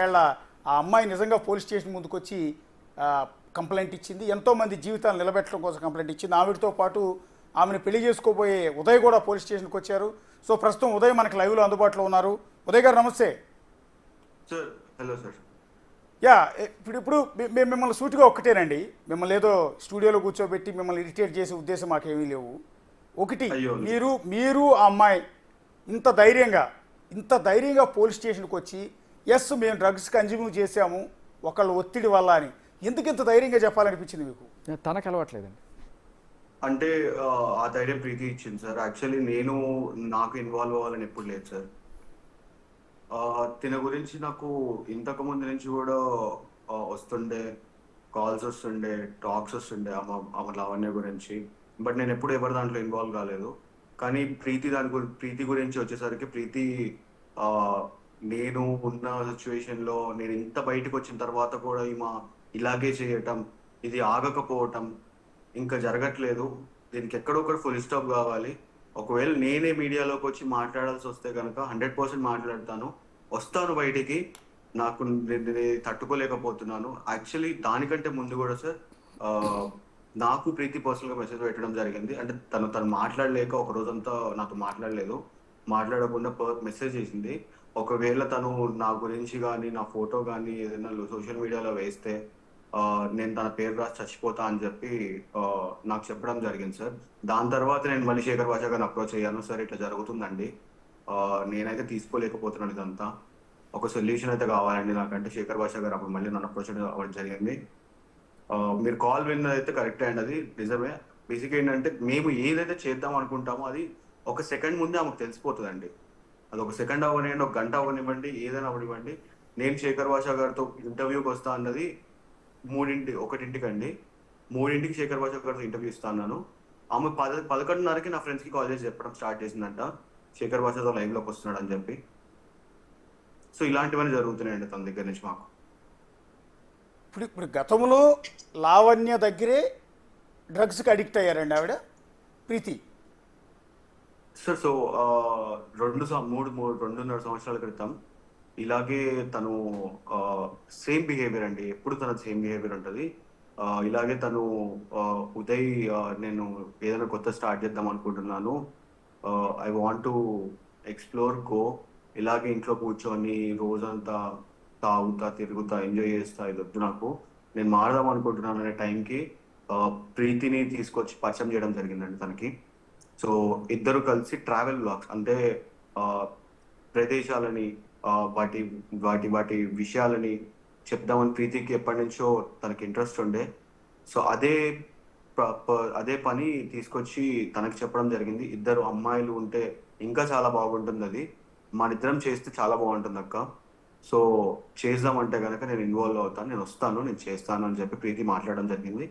ఏళ్ళ ఆ అమ్మాయి నిజంగా పోలీస్ స్టేషన్ ముందుకు వచ్చి ఆ, కంప్లైంట్ ఇచ్చింది. ఎంతోమంది జీవితాలు నిలబెట్టడం కోసం కంప్లైంట్ ఇచ్చింది. ఆవిడతో పాటు ఆమెను పెళ్లి చేసుకోబోయే ఉదయ్ కూడా పోలీస్ స్టేషన్కి వచ్చారు. సో ప్రస్తుతం ఉదయ్ మనకి లైవ్లో అందుబాటులో ఉన్నారు. ఉదయ్ గారు నమస్తే. సార్. Hello sir. యా, ఇప్పుడు మేము మిమ్మల్ని సూటిగా ఒక్కటేనండి, మిమ్మల్ని ఏదో స్టూడియోలో కూర్చోబెట్టి మిమ్మల్ని ఇరిటేట్ చేసే ఉద్దేశం మాకేమీ లేవు. ఒకటి, అయ్యో. మీరు ఆ అమ్మాయి ఇంత ధైర్యంగా పోలీస్ స్టేషన్కి వచ్చి ఎస్ మేము డ్రగ్స్ కన్జ్యూమ్ చేశాము ఒకళ్ళు ఒత్తిడి వల్ల అని ఎందుకు ఇంత ధైర్యంగా చెప్పాలనిపించింది మీకు? తనకు అలవాట్లేదండి. అంటే ఆ ధైర్యం ప్రీతి ఇచ్చింది సార్. యాక్చువల్లీ నేను నాకు ఇన్వాల్వ్ అవ్వాలని ఎప్పుడు లేదు సార్. తిన గురించి నాకు ఇంతకు ముందు నుంచి కూడా వస్తుండే, కాల్స్ వస్తుండే, టాక్స్ వస్తుండే ఆమె లావణ్య గురించి. బట్ నేను ఎప్పుడు ఎవరి దాంట్లో ఇన్వాల్వ్ కాలేదు. కానీ ప్రీతి గురించి వచ్చేసరికి ప్రీతి ఆ, నేను ఉన్న సిచ్యువేషన్లో నేను ఇంత బయటకు వచ్చిన తర్వాత కూడా ఈమె ఇలాగే చేయటం, ఇది ఆగకపోవటం ఇంకా జరగట్లేదు. దీనికి ఎక్కడో ఒకటి ఫుల్ స్టాప్ కావాలి. ఒకవేళ నేనే మీడియాలోకి వచ్చి మాట్లాడాల్సి వస్తే కనుక 100% మాట్లాడతాను, వస్తాను బయటికి. నాకు దీన్ని తట్టుకోలేకపోతున్నాను. యాక్చువల్లీ దానికంటే ముందు కూడా సార్ నాకు ప్రీతి పర్సనల్గా మెసేజ్ పెట్టడం జరిగింది. అంటే తను మాట్లాడలేక ఒక రోజంతా నాతో మాట్లాడలేదు. మాట్లాడకుండా మెసేజ్ చేసింది. ఒకవేళ తను నా గురించి కానీ నా ఫోటో కానీ ఏదైనా సోషల్ మీడియాలో వేస్తే నేను తన పేరు రాసి చచ్చిపోతా అని చెప్పి నాకు చెప్పడం జరిగింది సార్. దాని తర్వాత నేను మళ్ళీ శేఖర్ భాష గారిని అప్రోచ్ అయ్యాను. సార్ ఇట్లా జరుగుతుందండి, నేనైతే తీసుకోలేకపోతున్నాను, ఇదంతా ఒక సొల్యూషన్ అయితే కావాలండి నాకంటే. శేఖర్ భాష గారు అప్పుడు మళ్ళీ నన్ను అప్రోచ్ అవ్వడం జరిగింది. మీరు కాల్ విన్నదైతే కరెక్టే అండి, అది నిజమే. బేసిక్ ఏంటంటే మేము ఏదైతే చేద్దాం అనుకుంటామో అది ఒక సెకండ్ ముందే ఆమెకు తెలిసిపోతుందండి. అది ఒక సెకండ్ అవ్వనివ్వండి, ఒక గంట అవ్వనివ్వండి, ఏదైనా అవ్వనివ్వండి. నేను శేఖర్ భాష గారితో ఇంటర్వ్యూకి వస్తా అన్నది 1:00 అండి. 3:00 శేఖర్ భాష గారితో ఇంటర్వ్యూ ఇస్తా అన్నాను. ఆమె 11:30కి నా ఫ్రెండ్స్కి కాల్ చేసి చెప్పడం స్టార్ట్ చేసిందంట, శేఖర్ భాషతో లైవ్లోకి వస్తున్నాడు అని చెప్పి. సో ఇలాంటివన్నీ జరుగుతున్నాయండి తన దగ్గర నుంచి మాకు. ఇప్పుడు గతంలో లావణ్య దగ్గరే డ్రగ్స్కి అడిక్ట్ అయ్యారండి ఆవిడ, ప్రీతి. సార్ సో 2.5 సంవత్సరాల క్రితం ఇలాగే తను సేమ్ బిహేవియర్ అండి, ఎప్పుడు తన సేమ్ బిహేవియర్ ఉంటుంది. ఇలాగే తను ఉదయ్ నేను ఏదైనా కొత్త స్టార్ట్ చేద్దాం అనుకుంటున్నాను, I want to explore go, ఇలాగే ఇంట్లో కూర్చొని రోజంతా తాగుతా తిరుగుతా ఎంజాయ్ చేస్తా, ఇది వద్దు నాకు, నేను మారదాం అనుకుంటున్నాను అనే టైంకి ప్రీతిని తీసుకొచ్చి పరిచయం చేయడం జరిగిందండి తనకి. సో ఇద్దరు కలిసి ట్రావెల్ బ్లాగ్స్ అంటే ప్రదేశాలని వాటి వాటి వాటి విషయాలని చెప్దామని ప్రీతికి ఎప్పటి నుంచో తనకి ఇంట్రెస్ట్ ఉండే. సో అదే పని తీసుకొచ్చి తనకి చెప్పడం జరిగింది. ఇద్దరు అమ్మాయిలు ఉంటే ఇంకా చాలా బాగుంటుంది, అది మన ఇద్దరం చేస్తే చాలా బాగుంటుంది అక్క, సో చేద్దామంటే కనుక నేను ఇన్వాల్వ్ అవుతాను, నేను వస్తాను, నేను చేస్తాను అని చెప్పి ప్రీతి మాట్లాడడం జరిగింది.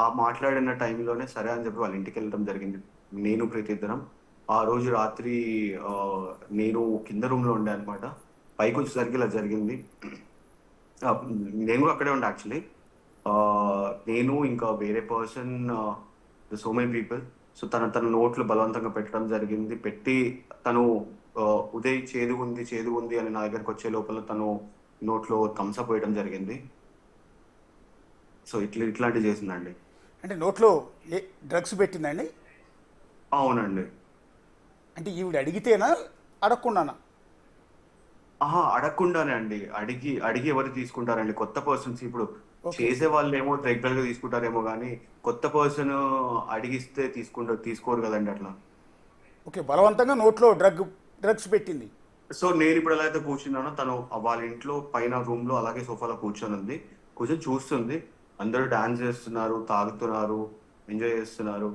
ఆ మాట్లాడిన టైంలోనే సరే అని చెప్పి వాళ్ళ ఇంటికి వెళ్ళడం జరిగింది, నేను ప్రీతి ఇద్దరం. ఆ రోజు రాత్రి నేను కింద రూమ్లో ఉండే అనమాట. పైకి వచ్చేసరికి ఇలా జరిగింది. నేను కూడా అక్కడే ఉండే యాక్చువల్లీ. నేను ఇంకా వేరే person, so many people. So తన నోట్లు బలవంతంగా పెట్టడం జరిగింది. పెట్టి తను ఉదయ్ చేదు ఉంది అని నా దగ్గరకు వచ్చే లోపల తను నోట్లో థమ్స్అప్ వేయడం జరిగింది. సో ఇట్లాంటివి చేసిందండి. అంటే నోట్లో డ్రగ్స్ పెట్టిందండి? అవునండి. అంటే ఈవిడ అడిగితేనా అడగకుండానా? అడగకుండానే అండి. అడిగి ఎవరు తీసుకుంటారండి? కొత్త పర్సన్స్. ఇప్పుడు చేసే వాళ్ళు ఏమో రెగ్యులర్ గా తీసుకుంటారేమో కానీ కొత్త పర్సన్ అడిగిస్తే తీసుకోరు కదండి అట్లా. ఓకే, బలవంతంగా నోట్లో డ్రగ్స్ పెట్టింది. సో నేను ఇప్పుడు ఎలా అయితే కూర్చున్నానో తను వాళ్ళ ఇంట్లో పైన రూమ్ లో అలాగే సోఫాలో కూర్చొని చూస్తుంది. అందరూ డాన్స్ చేస్తున్నారు, తాగుతున్నారు, ఎంజాయ్ చేస్తున్నారు,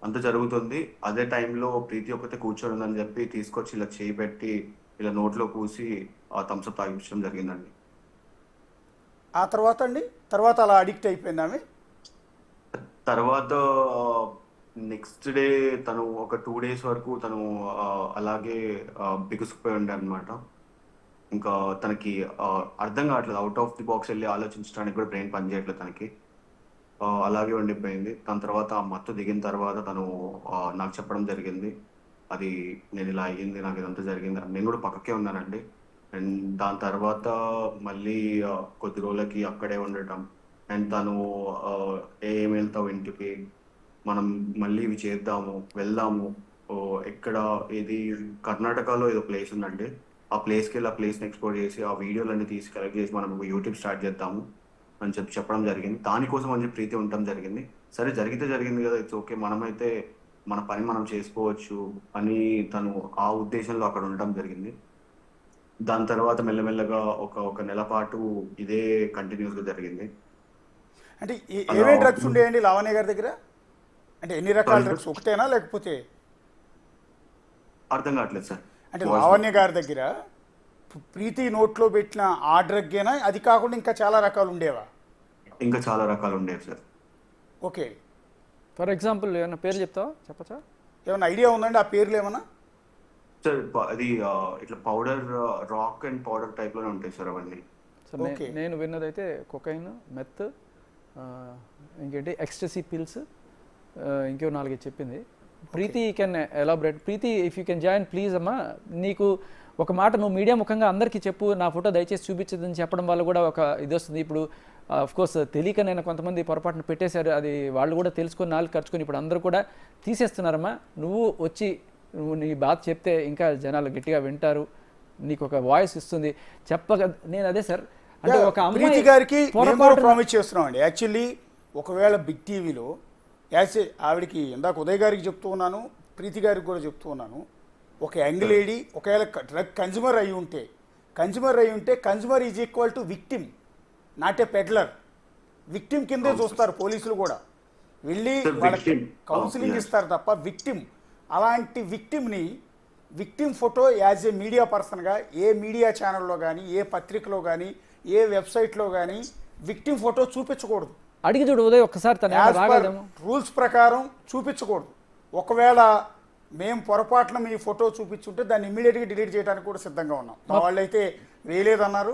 అంత జరుగుతుంది. అదే టైంలో ప్రీతి ఒక్కతే కూర్చొని ఉందని చెప్పి తీసుకొచ్చి ఇలా చేయి పెట్టి ఇలా నోట్లో పూసి ఆ థమ్స్అప్ తాగించడం జరిగిందండి. ఆ తర్వాత అండి, తర్వాత అలా అడిక్ట్ అయిపోయింది ఆమె. తర్వాత నెక్స్ట్ డే తను ఒక 2 days వరకు తను అలాగే బిగుసుకుపోయి ఉండే అనమాట. ఇంకా తనకి అర్థం కావట్లేదు, అవుట్ ఆఫ్ ది బాక్స్ వెళ్ళి ఆలోచించడానికి కూడా బ్రెయిన్ పనిచేయట్లేదు తనకి. అలాగే ఉండిపోయింది. దాని తర్వాత ఆ మత్తు దిగిన తర్వాత తను నాకు చెప్పడం జరిగింది, అది నేను ఇలా అయ్యింది, నాకు ఇదంతా జరిగింది. నేను కూడా పక్కకే ఉన్నానండి. అండ్ దాని తర్వాత మళ్ళీ కొద్ది రోజులకి అక్కడే ఉండటం. అండ్ తను ఏం వెళ్తావు ఇంటికి, మనం మళ్ళీ ఇవి చేద్దాము, వెళ్దాము, ఓ, ఎక్కడ ఇది కర్ణాటకలో ఏదో ప్లేస్ ఉందండి, ఆ ప్లేస్కి వెళ్ళి ఆ ప్లేస్ని ఎక్స్ప్లోర్ చేసి ఆ వీడియోలన్నీ తీసి కలెక్ట్ చేసి మనం యూట్యూబ్ స్టార్ట్ చేద్దాము అని చెప్పడం జరిగింది. దానికోసం అని చెప్పి ప్రీతి ఉండటం జరిగింది. సరే జరిగితే జరిగింది కదా, ఇట్స్ ఓకే, మనమైతే మన పని మనం చేసుకోవచ్చు అని తను ఆ ఉద్దేశంలో అక్కడ ఉండటం జరిగింది. దాని తర్వాత మెల్లమెల్లగా ఒక నెల పాటు ఇదే కంటిన్యూస్గా జరిగింది. అంటే అలా ఏమేమి డ్రగ్స్ ఉండేయండి లావణ్య గారి దగ్గర? అంటే ఎన్ని రకాల అంటే డ్రగ్స్, ఒకటేనా లేకపోతే? అర్థం కావట్లేదు సార్. అంటే వాయిస్ లావణ్య గారి దగ్గర ప్రీతి నోట్లో పెట్టిన ఆ డ్రగ్గేనా, అది కాకుండా ఇంకా చాలా రకాలు ఉండేవా? ఇంకా చాలా రకాలు ఉండేవి సార్. ఓకే. ఫర్ ఎగ్జాంపుల్ ఏమైనా పేరు చెప్పచ్చా? ఏమైనా ఐడియా ఉందండి ఆ పేర్లు ఏమన్నా? సార్ అది ఇట్లా powder, rock and powder type లోనే ఉంటాయి సార్ అవన్నీ. So Okay. నేను విన్నదైతే కొకైన్, మెత్, ఇంకేంటి ఎక్స్టసీ పిల్స్, ఇంకో 4 చెప్పింది. Preethi can elaborate. Preethi, if you can join please అమ్మా. నీకు ఒక మాట నువ్వు మీడియా ముఖంగా అందరికీ చెప్పు, నా ఫోటో దయచేసి చూపించదని చెప్పడం వల్ల కూడా ఒక ఇది వస్తుంది. ఇప్పుడు కోర్స్ తెలియక నేను కొంతమంది పొరపాటున పెట్టేశారు, అది వాళ్ళు కూడా తెలుసుకొని 4 ఖర్చుకొని ఇప్పుడు అందరూ కూడా తీసేస్తున్నారమ్మా. నువ్వు వచ్చి నువ్వు నీ బాధ చెప్తే ఇంకా జనాలు గట్టిగా వింటారు, నీకు ఒక వాయిస్ ఇస్తుంది చెప్పగా. నేను అదే సార్, అంటే ఒక ప్రీతి అమ్మాయి గారికి పొరపాటున ప్రామిస్ చేస్తున్నాం అండి. యాక్చువల్లీ ఒకవేళ బిగ్ టీవీలో ఆవిడకి ఇందాక ఉదయ్ గారికి చెప్తూ ఉన్నాను, ప్రీతి గారికి కూడా చెప్తూ ఉన్నాను, ఒక యంగ్ లేడీ ఒకవేళ డ్రగ్ కన్జ్యూమర్ అయి ఉంటే consumer is equal to victim, not a peddler. Victim కిందే చూస్తారు పోలీసులు కూడా, వెళ్ళి Sir, వాళ్ళకి victim. Counselling Yes. ఇస్తారు తప్ప విక్టిమ్. అలాంటి victim photo as a media పర్సన్గా ఏ మీడియా ఛానల్లో కానీ, ఏ పత్రికలో కానీ, ఏ వెబ్సైట్లో కానీ విక్టిమ్ ఫోటో చూపించకూడదు. అడిగి చూడు ఉదయ్ ఒక్కసారి తను ఏమైనా రాగలదేమో. రూల్స్ ప్రకారం చూపించకూడదు. ఒకవేళ మేము పొరపాటున మీ ఫోటో చూపించుంటే దాన్ని ఇమ్మీడియట్గా డిలీట్ చేయడానికి కూడా సిద్ధంగా ఉన్నాం. మా వాళ్ళు అయితే వేయలేదన్నారు.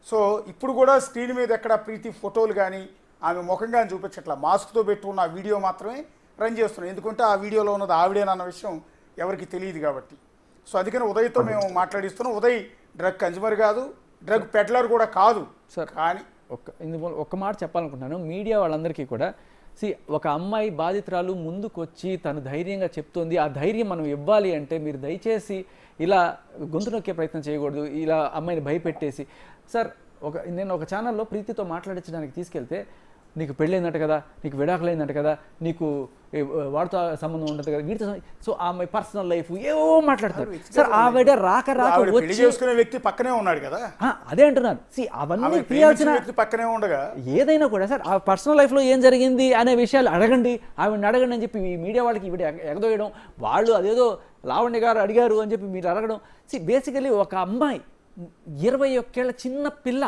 సో ఇప్పుడు కూడా స్క్రీన్ మీద ఎక్కడ ప్రీతి ఫోటోలు కానీ ఆమె ముఖంగా చూపించట్లా, మాస్క్తో పెట్టుకున్న ఆ వీడియో మాత్రమే రన్ చేస్తున్నాం. ఎందుకంటే ఆ వీడియోలో ఉన్నది ఆవిడేనన్న విషయం ఎవరికి తెలియదు కాబట్టి. సో అందుకని ఉదయ్తో మేము మాట్లాడిస్తున్నాం. ఉదయ్ డ్రగ్ కన్జ్యూమర్ కాదు, డ్రగ్ పెడ్లర్ కూడా కాదు సార్, కానీ ఒక్క మాట చెప్పాలనుకుంటున్నాను మీడియా వాళ్ళందరికీ కూడా. ఒక అమ్మాయి బాధితురాలు ముందుకు వచ్చి తను ధైర్యంగా చెప్తోంది, ఆ ధైర్యం మనం ఇవ్వాలి అంటే మీరు దయచేసి ఇలా గొంతు నొక్కే ప్రయత్నం చేయకూడదు, ఇలా అమ్మాయిని భయపెట్టేసి. సార్, నేను ఒక ఛానల్లో ప్రీతితో మాట్లాడించడానికి తీసుకెళ్తే, నీకు పెళ్ళైందంట కదా, నీకు విడాకులైందంట కదా, నీకు వాడితో సంబంధం ఉంటుంది కదా, వీటితో. సో ఆమె పర్సనల్ లైఫ్ ఏవో మాట్లాడతారు సార్. ఆవిడ రాక పెళ్లి చేసుకునే వ్యక్తి పక్కనే ఉన్నాడు కదా, అదే అంటున్నాను. అవన్నీ తీయాల్సిన వ్యక్తి పక్కనే ఉండగా ఏదైనా కూడా సార్, ఆ పర్సనల్ లైఫ్లో ఏం జరిగింది అనే విషయాలు అడగండి, ఆవిడని అడగండి అని చెప్పి ఈ మీడియా వాళ్ళకి ఈవిడ ఎగదోయడం, వాళ్ళు అదేదో లావణ్య గారు అడిగారు అని చెప్పి మీరు అడగడం. బేసికలీ ఒక అమ్మాయి 21 ఏళ్ల చిన్న పిల్ల,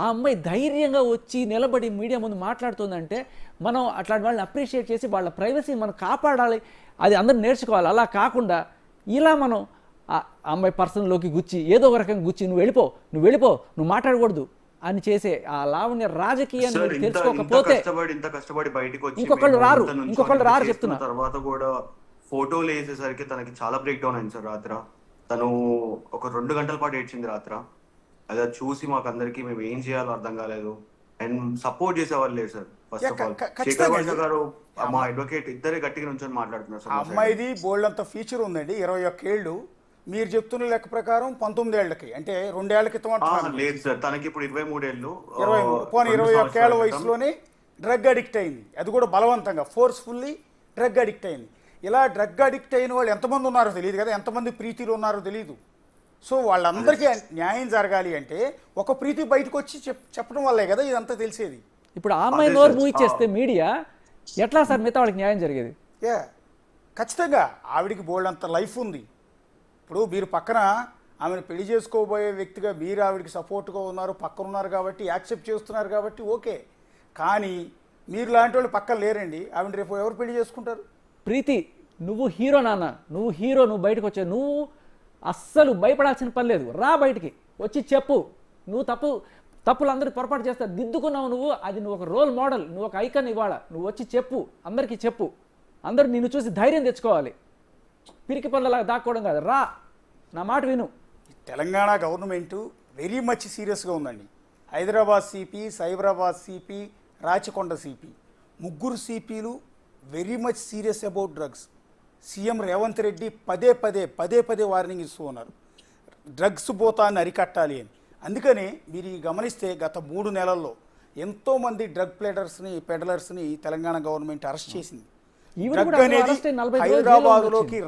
ఆ అమ్మాయి ధైర్యంగా వచ్చి నిలబడి మీడియా ముందు మాట్లాడుతుందంటే మనం అట్లాంటి వాళ్ళని అప్రిషియేట్ చేసి వాళ్ళ ప్రైవసీని మనం కాపాడాలి, అది అందరూ నేర్చుకోవాలి. అలా కాకుండా ఇలా మనం ఆ అమ్మాయి పర్సనల్లోకి గుచ్చి ఏదో ఒక రకంగా గుచ్చి నువ్వు వెళ్ళిపో నువ్వు మాట్లాడకూడదు అని చేసే ఆ లావణ్య రాజకీయాన్ని సార్, మీరు ఇంత తెలుసుకోకపోతే కష్టపడి బయటకు వచ్చి ఇంకొకళ్ళు మేము రారు, ఇంత నుంచొని ఇంకొకళ్ళు రారు చేస్తున్న చెప్తున్నా. తర్వాత కూడా ఫోటోలు వేసేసరికి తనకి చాలా బ్రేక్ డౌన్ అయింది సార్. రాత్ర తను ఒక 2 గంటల పాటు ఏడ్చింది రాత్ర. అది చూసి మాకు అందరికి మేము ఏం చేయాలో అర్థం కాలేదు. అండ్ సపోర్ట్ చేసేవాళ్ళు లేదు sir. First of all Shekhar Basha garu, మా అడ్వకేట్ ఇద్దరే గట్టిగా నుంచొని మాట్లాడుతున్నారు ఆ సార్. అమ్మాయిది బోల్డ్ అంత ఫీచర్ ఉందండి. 21 ఏళ్ళు, మీరు చెప్తున్న లెక్క ప్రకారం 19 ఏళ్ళకి, అంటే 2 ఏళ్ల క్రితం అంటున్నాను. లేదు సార్, తనకి ఇప్పుడు 23 ఏళ్ళు. 21 ఏళ్ల వయసులోనే డ్రగ్ అడిక్ట్ అయింది, అది కూడా బలవంతంగా, ఫోర్స్ఫుల్లీ డ్రగ్ అడిక్ట్ అయింది. ఇలా డ్రగ్ అడిక్ట్ అయిన వాళ్ళు ఎంతమంది ఉన్నారో తెలియదు కదా, ఎంతమంది ప్రీతిలో ఉన్నారో తెలియదు. సో వాళ్ళందరికీ న్యాయం జరగాలి అంటే ఒక ప్రీతి బయటకు వచ్చి చెప్పడం వల్లే కదా ఇదంతా తెలిసేది. ఇప్పుడు ఆ అమ్మాయి నోరు మూయిచ్చేస్తే మీడియా ఎట్లా సార్ మిగతా వాళ్ళకి న్యాయం జరిగేది? ఖచ్చితంగా ఆవిడికి బోల్డ్ అంత లైఫ్ ఉంది. ఇప్పుడు మీరు పక్కన ఆమెను పెళ్లి చేసుకోబోయే వ్యక్తిగా మీరు ఆవిడికి సపోర్ట్గా ఉన్నారు, పక్కన ఉన్నారు కాబట్టి యాక్సెప్ట్ చేస్తున్నారు కాబట్టి ఓకే. కానీ మీరు లాంటి వాళ్ళు పక్కన లేరండి, ఆవిడ రేపు ఎవరు పెళ్లి చేసుకుంటారు? ప్రీతి, నువ్వు హీరో నాన్న, నువ్వు హీరో, నువ్వు బయటకు వచ్చావు, నువ్వు అస్సలు భయపడాల్సిన పని లేదు. రా బయటికి వచ్చి చెప్పు, నువ్వు తప్పులు అందరూ పొరపాటు చేస్తారు, దిద్దుకున్నావు నువ్వు, అది నువ్వు ఒక రోల్ మోడల్, నువ్వు ఒక ఐకాన్ ఇవాళ, నువ్వు వచ్చి చెప్పు, అందరికీ చెప్పు, అందరూ నిన్ను చూసి ధైర్యం తెచ్చుకోవాలి, పిరికి పనులలా దాక్కోవడం కాదు. రా, నా మాట విను. తెలంగాణ గవర్నమెంటు వెరీ మచ్ సీరియస్గా ఉందండి. Hyderabad CP, Cyberabad CP, Rachakonda CP, ముగ్గురు సిపిలు very much serious about drugs. CM Revanth Reddy పదే పదే వార్నింగ్ ఇస్తూ ఉన్నారు డ్రగ్స్ భూతాన్ని అరికట్టాలి అని. అందుకని మీరు గమనిస్తే గత 3 నెలల్లో ఎంతోమంది డ్రగ్ పెడలర్స్ని తెలంగాణ గవర్నమెంట్ అరెస్ట్ చేసింది. ఈవిడ డ్రగ్ కూడా అనేది అరెస్ట్ అయి 40 రోజులు జైల్లో హైదరాబాద్లోకి